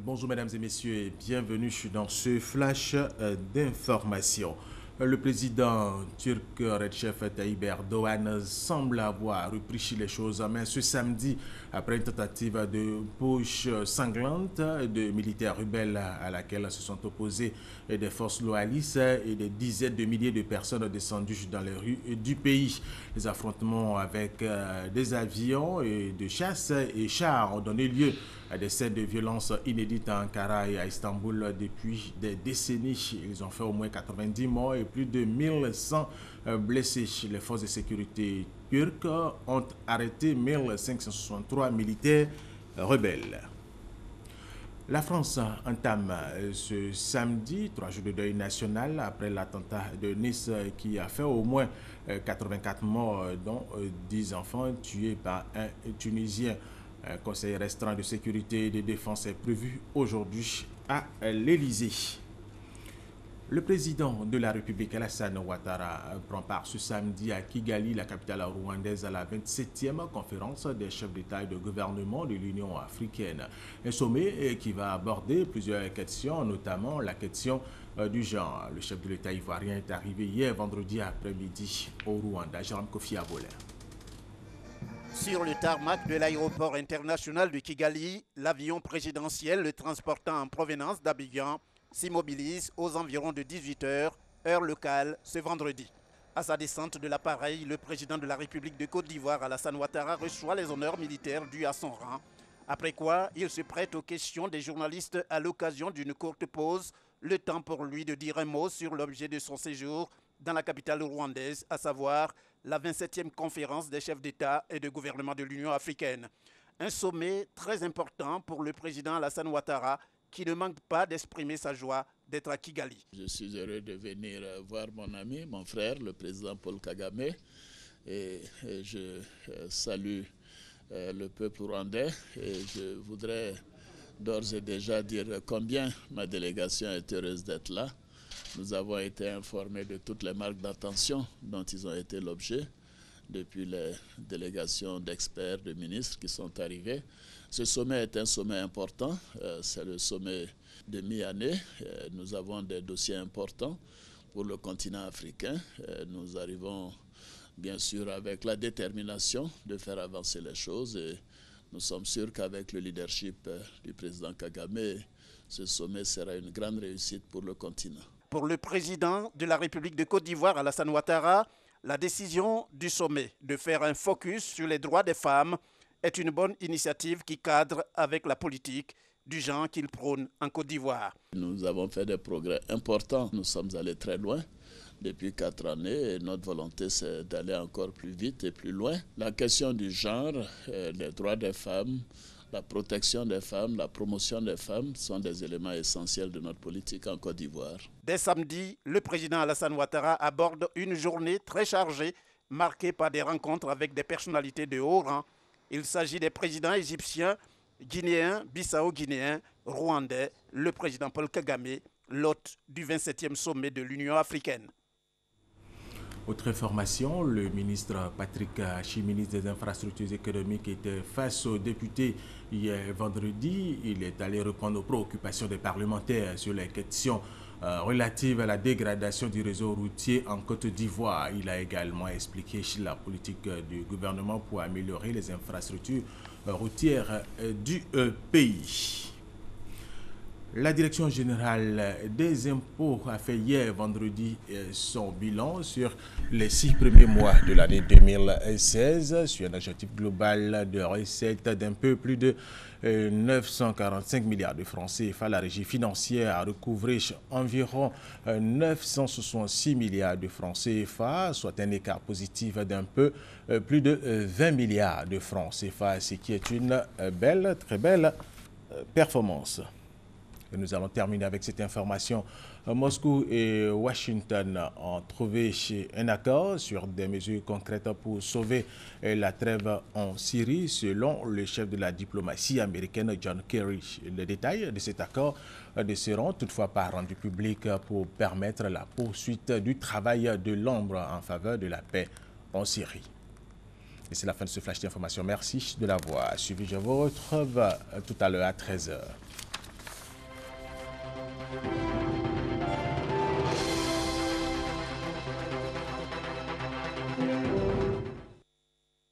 Bonjour mesdames et messieurs et bienvenue dans ce flash d'information. Le président turc Recep Tayyip Erdogan semble avoir repris les choses en main ce samedi après une tentative de push sanglante de militaires rebelles à laquelle se sont opposés des forces loyalistes et des dizaines de milliers de personnes descendues dans les rues du pays. Les affrontements avec des avions et de chasse et chars ont donné lieu à des scènes de violence inédites à Ankara et à Istanbul depuis des décennies. Ils ont fait au moins 90 morts et plus de 1100 blessés. Les forces de sécurité turques ont arrêté 1563 militaires rebelles. La France entame ce samedi 3 jours de deuil national après l'attentat de Nice qui a fait au moins 84 morts, dont 10 enfants tués par un Tunisien. Un conseil restreint de sécurité et de défense est prévu aujourd'hui à l'Élysée. Le président de la République, Alassane Ouattara, prend part ce samedi à Kigali, la capitale rwandaise, à la 27e conférence des chefs d'État et de gouvernement de l'Union africaine. Un sommet qui va aborder plusieurs questions, notamment la question du genre. Le chef de l'État ivoirien est arrivé hier vendredi après-midi au Rwanda. Jérôme Kofi Abolin. Sur le tarmac de l'aéroport international de Kigali, l'avion présidentiel le transportant en provenance d'Abidjan s'immobilise aux environs de 18 h, heure locale, ce vendredi. À sa descente de l'appareil, le président de la République de Côte d'Ivoire, Alassane Ouattara, reçoit les honneurs militaires dus à son rang. Après quoi, il se prête aux questions des journalistes à l'occasion d'une courte pause, le temps pour lui de dire un mot sur l'objet de son séjour dans la capitale rwandaise, à savoir la 27e conférence des chefs d'État et de gouvernement de l'Union africaine. Un sommet très important pour le président Alassane Ouattara, qui ne manque pas d'exprimer sa joie d'être à Kigali. Je suis heureux de venir voir mon ami, mon frère, le président Paul Kagame, et je salue le peuple rwandais et je voudrais d'ores et déjà dire combien ma délégation est heureuse d'être là. Nous avons été informés de toutes les marques d'attention dont ils ont été l'objet depuis les délégations d'experts, de ministres qui sont arrivés. Ce sommet est un sommet important, c'est le sommet de mi-année. Nous avons des dossiers importants pour le continent africain. Nous arrivons bien sûr avec la détermination de faire avancer les choses et nous sommes sûrs qu'avec le leadership du président Kagame, ce sommet sera une grande réussite pour le continent. Pour le président de la République de Côte d'Ivoire, Alassane Ouattara, la décision du sommet de faire un focus sur les droits des femmes est une bonne initiative qui cadre avec la politique du genre qu'il prône en Côte d'Ivoire. Nous avons fait des progrès importants. Nous sommes allés très loin depuis 4 années et notre volonté c'est d'aller encore plus vite et plus loin. La question du genre, les droits des femmes, la protection des femmes, la promotion des femmes sont des éléments essentiels de notre politique en Côte d'Ivoire. Dès samedi, le président Alassane Ouattara aborde une journée très chargée, marquée par des rencontres avec des personnalités de haut rang. Il s'agit des présidents égyptiens, guinéens, bissau-guinéens, rwandais, le président Paul Kagame, l'hôte du 27e sommet de l'Union africaine. Autre information, le ministre Patrick Hachi, ministre des Infrastructures économiques, était face aux députés hier vendredi. Il est allé répondre aux préoccupations des parlementaires sur les questions relatives à la dégradation du réseau routier en Côte d'Ivoire. Il a également expliqué la politique du gouvernement pour améliorer les infrastructures routières du pays. La Direction générale des impôts a fait hier vendredi son bilan sur les 6 premiers mois de l'année 2016 sur un objectif global de recettes d'un peu plus de 945 milliards de francs CFA. La régie financière a recouvré environ 966 milliards de francs CFA, soit un écart positif d'un peu plus de 20 milliards de francs CFA, ce qui est une belle, très belle performance. Et nous allons terminer avec cette information. Moscou et Washington ont trouvé un accord sur des mesures concrètes pour sauver la trêve en Syrie, selon le chef de la diplomatie américaine John Kerry. Les détails de cet accord ne seront toutefois pas rendus publics pour permettre la poursuite du travail de l'ombre en faveur de la paix en Syrie. Et c'est la fin de ce flash d'information. Merci de l'avoir suivi. Je vous retrouve tout à l'heure à 13 h.